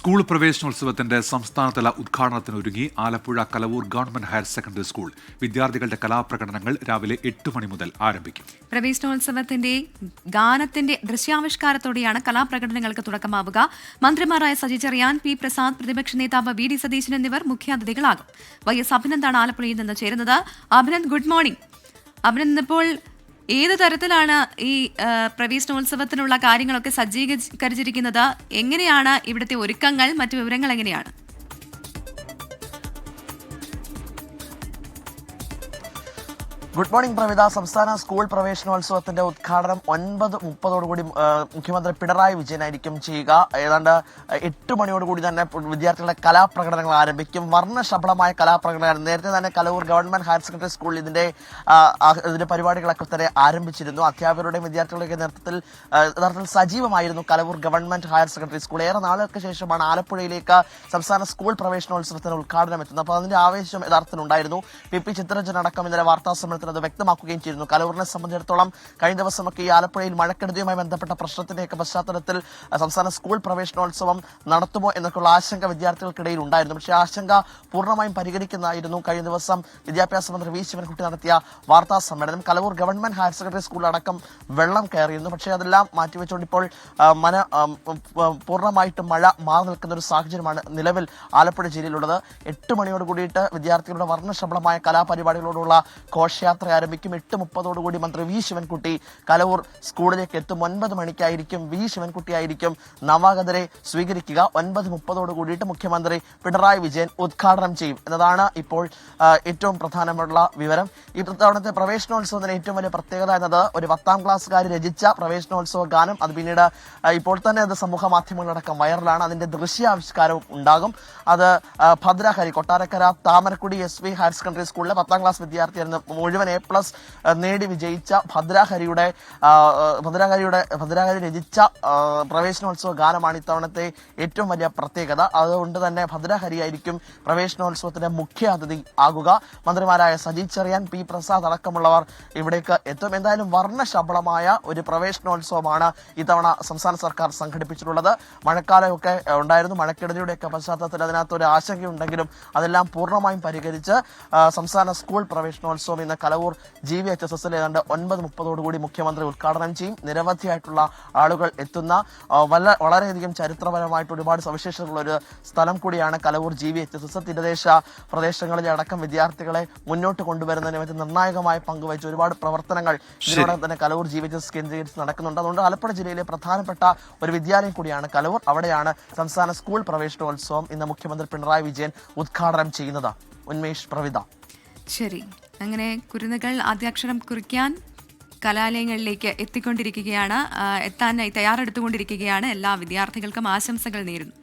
School പ്രവേശനോത്സവത്തിന്റെ സംസ്ഥാനതല ഉദ്ഘാടനത്തിനൊരുങ്ങി Alappuzha Kalavoor government higher secondary school. വിദ്യാർത്ഥികളുടെ കലാപ്രകടനങ്ങൾ രാവിലെ 8 മണി മുതൽ ആരംഭിക്കും. പ്രവേശനോത്സവത്തിന്റെ ഗാനത്തിന്റെ ദൃശ്യാവിഷ്കാരത്തോടെയാണ് കലാപ്രകടനങ്ങൾക്ക് തുടക്കമാവുക. മന്ത്രിമാരായ സജി ചെറിയാൻ, പി പ്രസാദ്, പ്രതിപക്ഷ നേതാവ് വി ഡി സതീശൻ എന്നിവർ മുഖ്യാതിഥികളാകും. YS അഭിനന്ദാണ് ആലപ്പുഴയിൽ നിന്ന് ചേരുന്നത്. Abhinand, good morning. അഭിനന്ദ്, ഇപ്പോൾ ഏത് തരത്തിലാണ് ഈ പ്രവേശനോത്സവത്തിനുള്ള കാര്യങ്ങളൊക്കെ സജ്ജീകരിച്ചിരിക്കുന്നത്? എങ്ങനെയാണ് ഇവിടുത്തെ ഒരുക്കങ്ങൾ? മറ്റു വിവരങ്ങൾ എങ്ങനെയാണ്? Good morning Pravitha. സംസ്ഥാന സ്കൂൾ പ്രവേശനോത്സവത്തിന്റെ ഉദ്ഘാടനം 9:30 മുഖ്യമന്ത്രി പിണറായി വിജയനായിരിക്കും ചെയ്യുക. ഏതാണ്ട് 8 മണിയോടുകൂടി തന്നെ വിദ്യാർത്ഥികളുടെ കലാപ്രകടനങ്ങൾ ആരംഭിക്കും. വർണ്ണശബളമായ കലാപ്രകടനങ്ങൾ നേരത്തെ തന്നെ കലവൂർ ഗവൺമെന്റ് ഹയർ സെക്കൻഡറി സ്കൂളിൽ ഇതിന്റെ പരിപാടികളൊക്കെ തന്നെ ആരംഭിച്ചിരുന്നു. അധ്യാപകരുടെയും വിദ്യാർത്ഥികളുടെയും യഥാർത്ഥത്തിൽ സജീവമായിരുന്നു Kalavoor government higher secondary school. ഏറെ നാളുകൾക്ക് ശേഷമാണ് ആലപ്പുഴയിലേക്ക് സംസ്ഥാന സ്കൂൾ പ്രവേശനോത്സവത്തിന് ഉദ്ഘാടനം എത്തുന്നത്. അപ്പോൾ അതിന്റെ ആവേശം യഥാർത്ഥത്തിലുണ്ടായിരുന്നു. പി ചിത്രരഞ്ജൻ അടക്കം ഇന്നലെ വാർത്താ സമ്മേളനത്തിൽ അത് വ്യക്തമാക്കുകയും ചെയ്തിരുന്നു. കലവൂരിനെ സംബന്ധിച്ചിടത്തോളം കഴിഞ്ഞ ദിവസമൊക്കെ ഈ ആലപ്പുഴയിൽ മഴക്കെടുതിയുമായി ബന്ധപ്പെട്ട പ്രശ്നത്തിന്റെയൊക്കെ പശ്ചാത്തലത്തിൽ സംസ്ഥാന സ്കൂൾ പ്രവേശനോത്സവം നടത്തുമോ എന്നൊക്കെയുള്ള ആശങ്ക വിദ്യാർത്ഥികൾക്കിടയിൽ ഉണ്ടായിരുന്നു. പക്ഷേ ആശങ്ക പൂർണ്ണമായും പരിഹരിക്കുന്നതായിരുന്നു കഴിഞ്ഞ ദിവസം വിദ്യാഭ്യാസ മന്ത്രി വി ശിവൻകുട്ടി നടത്തിയ വാർത്താ സമ്മേളനം. കലവൂർ ഗവൺമെന്റ് ഹയർ സെക്കൻഡറി സ്കൂളിലടക്കം വെള്ളം കയറിയിരുന്നു. പക്ഷേ അതെല്ലാം മാറ്റിവെച്ചുകൊണ്ട് ഇപ്പോൾ പൂർണ്ണമായിട്ടും മഴ മാറി നിൽക്കുന്ന ഒരു സാഹചര്യമാണ് നിലവിൽ ആലപ്പുഴ ജില്ലയിലുള്ളത്. 8 മണിയോട് കൂടിയിട്ട് വിദ്യാർത്ഥികളുടെ വർണ്ണശബളമായ കലാപരിപാടികളോടുള്ള ഘോഷയാത്ര ആരംഭിക്കും. 8:30 മന്ത്രി വി ശിവൻകുട്ടി കലവൂർ സ്കൂളിലേക്ക് എത്തും. 9 മണിക്കായിരിക്കും വി ശിവൻകുട്ടിയായിരിക്കും നവാഗതരെ സ്വീകരിക്കുക. 9:30 മുഖ്യമന്ത്രി പിണറായി വിജയൻ ഉദ്ഘാടനം ചെയ്യും എന്നതാണ് ഇപ്പോൾ ഏറ്റവും പ്രധാനമുള്ള വിവരം. ഈ തവണത്തെ പ്രവേശനോത്സവത്തിന് ഏറ്റവും വലിയ പ്രത്യേകത എന്നത് ഒരു 10ാം ക്ലാസ്സുകാർ രചിച്ച പ്രവേശനോത്സവ ഗാനം. അത് പിന്നീട് ഇപ്പോൾ തന്നെ അത് സമൂഹ മാധ്യമങ്ങളടക്കം വൈറലാണ്. അതിന്റെ ദൃശ്യാവിഷ്കാരവും ഉണ്ടാകും. അത് Bhadrahari, Kottarakkara Thamarakkudi SV higher secondary സ്കൂളിലെ 10ാം ക്ലാസ് വിദ്യാർത്ഥിയായിരുന്നു. മുഴുവൻ A+ നേടി വിജയിച്ച ഭദ്രഹരി രചിച്ച പ്രവേശനോത്സവ ഗാനമാണ് ഇത്തവണത്തെ ഏറ്റവും വലിയ പ്രത്യേകത. അതുകൊണ്ട് തന്നെ ഭദ്രഹരിയായിരിക്കും പ്രവേശനോത്സവത്തിന്റെ മുഖ്യ അതിഥി ആകുക. മന്ത്രിമാരായ സജി ചെറിയാൻ, പി പ്രസാദ് അടക്കമുള്ളവർ ഇവിടേക്ക് എത്തും. എന്തായാലും വർണ്ണശബളമായ ഒരു പ്രവേശനോത്സവമാണ് ഇത്തവണ സംസ്ഥാന സർക്കാർ സംഘടിപ്പിച്ചിട്ടുള്ളത്. മഴക്കാലമൊക്കെ ഉണ്ടായിരുന്നു. മഴക്കെടുതിയുടെയൊക്കെ പശ്ചാത്തലത്തിൽ അതിനകത്തൊരു ആശങ്കയുണ്ടെങ്കിലും അതെല്ലാം പൂർണ്ണമായും പരിഹരിച്ച് സംസ്ഥാന സ്കൂൾ പ്രവേശനോത്സവം ഇന്ന് കലവൂർ GVHSS ഏതാണ്ട് 9:30 മുഖ്യമന്ത്രി ഉദ്ഘാടനം ചെയ്യും. നിരവധിയായിട്ടുള്ള ആളുകൾ എത്തുന്ന വളരെയധികം ചരിത്രപരമായിട്ട് ഒരുപാട് സവിശേഷതകളുള്ള ഒരു സ്ഥലം കൂടിയാണ് കലവൂർ GVHSS. തീരദേശ പ്രദേശങ്ങളിലെ അടക്കം വിദ്യാർത്ഥികളെ മുന്നോട്ട് കൊണ്ടുവരുന്നതിന് വേണ്ടി നിർണായകമായി പങ്കുവഹിച്ച ഒരുപാട് പ്രവർത്തനങ്ങൾ ഇതിനോടൊപ്പം തന്നെ കലവൂർ GVHSS കേന്ദ്രീകരിച്ച് നടക്കുന്നുണ്ട്. അതുകൊണ്ട് ആലപ്പുഴ ജില്ലയിലെ പ്രധാനപ്പെട്ട ഒരു വിദ്യാലയം കൂടിയാണ് കലവൂർ. അവിടെയാണ് സംസ്ഥാന സ്കൂൾ പ്രവേശനോത്സവം ഇന്ന് മുഖ്യമന്ത്രി പിണറായി വിജയൻ ഉദ്ഘാടനം ചെയ്യുന്നത്. ഉന്മേഷ്, പ്രവിത. ശരി, അങ്ങനെ കുരുന്നുകൾ ആദ്യാക്ഷരം കുറിക്കാൻ കലാലയങ്ങളിലേക്ക് എത്തിക്കൊണ്ടിരിക്കുകയാണ്, എത്താനായി തയ്യാറെടുത്തുകൊണ്ടിരിക്കുകയാണ്. എല്ലാ വിദ്യാർത്ഥികൾക്കും ആശംസകൾ നേരുന്നു.